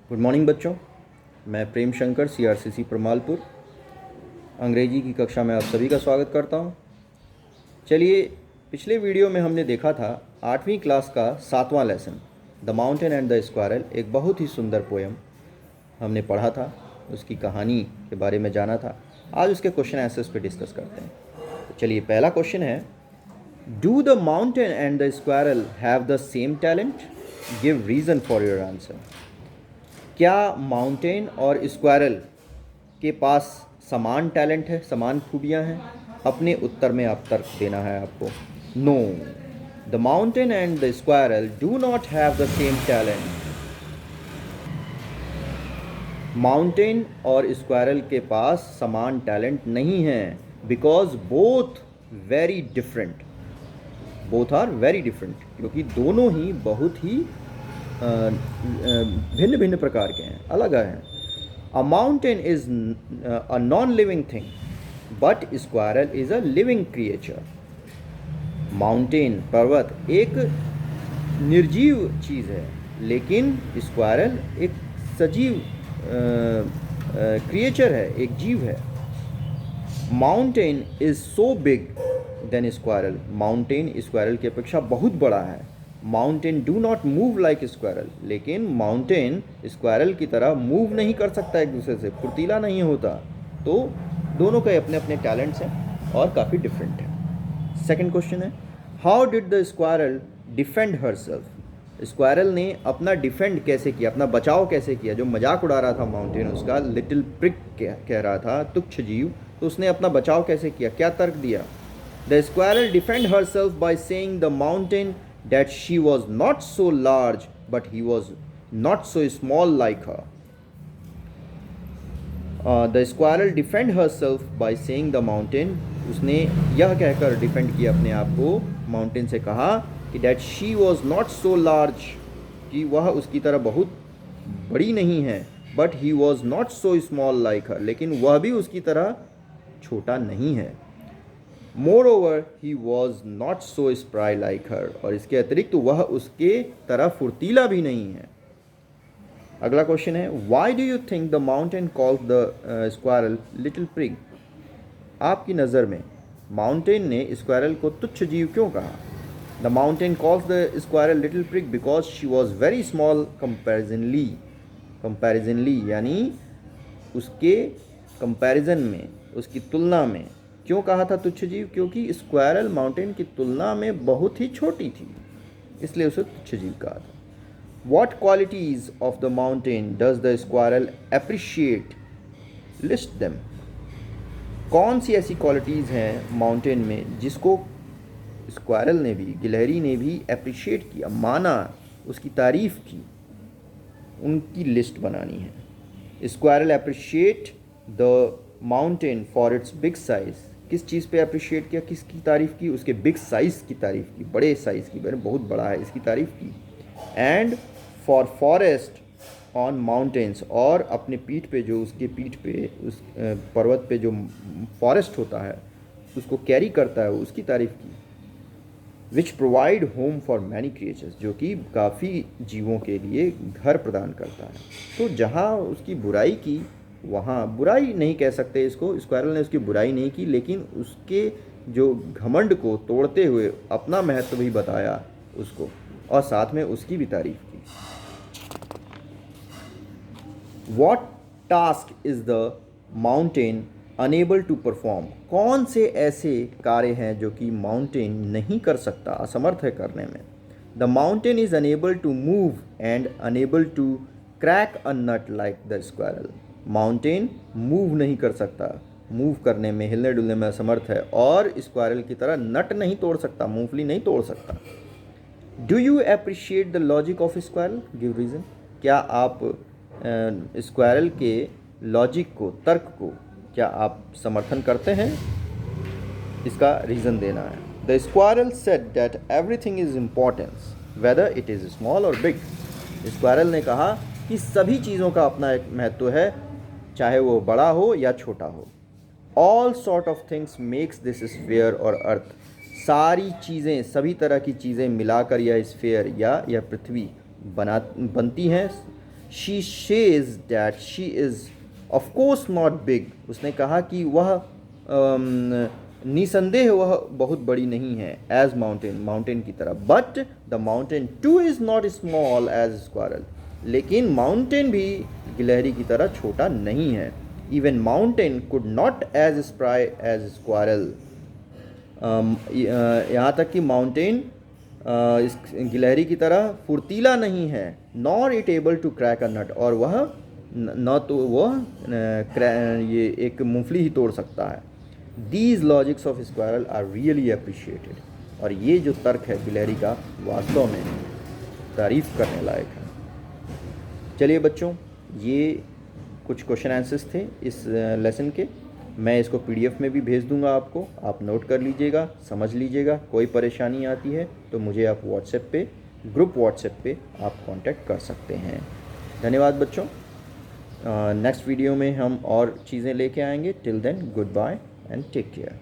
Good morning बच्चों। मैं Prem Shankar CRCC Paramalpur अंग्रेजी की कक्षा में आप सभी का स्वागत करता हूं। चलिए, पिछले वीडियो में हमने देखा था 8वीं क्लास का 7वां lesson the mountain and the squirrel. एक बहुत ही सुंदर पोएम हमने पढ़ा था, उसकी कहानी के बारे में जाना था। आज उसके क्वेश्चन आंसर्स पे डिस्कस करते हैं। तो चलिए, पहला क्वेश्चन है, do the mountain and the squirrel have the same talent? Give reason for your answer. क्या माउंटेन और स्क्वायरल के पास समान टैलेंट है, समान खूबियाँ हैं? अपने उत्तर में आप तर्क देना है आपको। No, the mountain and the squirrel do not have the same talent. Mountain और स्क्वायरल के पास समान टैलेंट नहीं है, because both very different. Both are very different, क्योंकि दोनों ही बहुत ही भिन्न भिन्न प्रकार के हैं, अलग हैं। अ mountain is a non living thing, but squirrel is a living creature. Mountain, पर्वत, एक निर्जीव चीज़ है, लेकिन स्क्वायरल एक सजीव क्रिएचर है, एक जीव है। Mountain is so big than squirrel. Mountain squirrel की अपेक्षा बहुत बड़ा है। Mountain do not move like squirrel, लेकिन माउंटेन स्क्वायरल की तरह मूव नहीं कर सकता, एक दूसरे से फुर्तीला नहीं होता। तो दोनों के अपने अपने टैलेंट्स हैं और काफ़ी डिफरेंट हैं। सेकंड क्वेश्चन है, how did the squirrel defend herself? Squirrel ने अपना डिफेंड कैसे किया, अपना बचाव कैसे किया? जो मजाक उड़ा रहा था माउंटेन, उसका लिटिल प्रिक कह रहा था, तुच्छ जीव, तो उसने अपना बचाव कैसे किया? क्या तर्क दिया? The squirrel defend herself by saying the mountain that she was not so large but he was not so small like her. The squirrel defend herself by saying the mountain. उसने यह कहकर डिफेंड किया अपने आप को, mountain से कहा कि that she was not so large, कि वह उसकी तरह बहुत बड़ी नहीं है, but he was not so small like her, लेकिन वह भी उसकी तरह छोटा नहीं है। Moreover, he was not so spry like her, और इसके अतिरिक्त तो वह उसके तरह फुर्तीला भी नहीं है। अगला क्वेश्चन है, Why do you think the mountain calls the squirrel little prig? आपकी नज़र में माउंटेन ने स्क्वायरल को तुच्छ जीव क्यों कहा? The mountain calls the squirrel little prig because she was very small comparatively. Comparatively यानी उसके कंपैरिजन में, उसकी तुलना में। क्यों कहा था तुच्छ जीव? क्योंकि स्क्वायरल माउंटेन की तुलना में बहुत ही छोटी थी, इसलिए उसे तुच्छ जीव कहा था। What qualities of the mountain does the squirrel appreciate? List them. कौन सी ऐसी क्वालिटीज़ हैं माउंटेन में जिसको स्क्वायरल ने भी, गिलहरी ने भी अप्रिशिएट किया, माना, उसकी तारीफ़ की? उनकी लिस्ट बनानी है। Squirrel appreciate the mountain for its big size. किस चीज़ पे अप्रिशिएट किया, किसकी तारीफ़ की? उसके बिग साइज़ की तारीफ़ की, बड़े साइज़ की, बहुत बड़ा है इसकी तारीफ़ की। And for forest on mountains, और अपने पीठ पे, जो उसके पीठ पे, उस पर्वत पे जो फॉरेस्ट होता है उसको कैरी करता है, उसकी तारीफ़ की। Which provide home for many creatures, जो कि काफ़ी जीवों के लिए घर प्रदान करता है। तो जहाँ उसकी बुराई की, वहाँ बुराई नहीं कह सकते इसको, स्क्वायरल ने उसकी बुराई नहीं की, लेकिन उसके जो घमंड को तोड़ते हुए अपना महत्व भी बताया उसको, और साथ में उसकी भी तारीफ की। What task is the mountain unable to perform? कौन से ऐसे कार्य हैं जो कि माउंटेन नहीं कर सकता, असमर्थ है करने में? The mountain is unable to move and unable to crack a nut like the squirrel. Mountain move नहीं कर सकता, मूव करने में, हिलने डुलने में असमर्थ है, और स्क्वायरल की तरह नट नहीं तोड़ सकता, मूंगफली नहीं तोड़ सकता। Do you appreciate the logic of squirrel? Give reason. क्या आप स्क्वायरल के लॉजिक को, तर्क को, क्या आप समर्थन करते हैं? इसका रीज़न देना है। The squirrel said that everything is importance whether it is small और बिग। स्क्वायरल ने कहा कि सभी चीज़ों का अपना एक महत्व है, चाहे वो बड़ा हो या छोटा हो। All sort of things makes this sphere और अर्थ। सारी चीज़ें, सभी तरह की चीज़ें मिलाकर यह स्फीयर या यह पृथ्वी बनती हैं, she says that she is of course not big, उसने कहा कि वह निसंदेह वह बहुत बड़ी नहीं है, एज माउंटेन, माउंटेन की तरह, but the mountain too is not small as squirrel, लेकिन माउंटेन भी गिलहरी की तरह छोटा नहीं है। Even mountain could not as spry as squirrel, यहाँ तक कि माउंटेन इस गिलहरी की तरह फुर्तीला नहीं है, nor it able to crack a nut, और वह न तो वह ये एक मूंगफली ही तोड़ सकता है। These logics of squirrel are really appreciated, और ये जो तर्क है गिलहरी का वास्तव में तारीफ़ करने लायक है। चलिए बच्चों, ये कुछ क्वेश्चन आंसर्स थे इस लेसन के। मैं इसको पीडीएफ में भी भेज दूंगा आपको, आप नोट कर लीजिएगा, समझ लीजिएगा। कोई परेशानी आती है तो मुझे आप व्हाट्सएप पे, ग्रुप व्हाट्सएप पे आप कांटेक्ट कर सकते हैं। धन्यवाद बच्चों। नेक्स्ट वीडियो में हम और चीज़ें लेके आएंगे। Till then good bye and take care.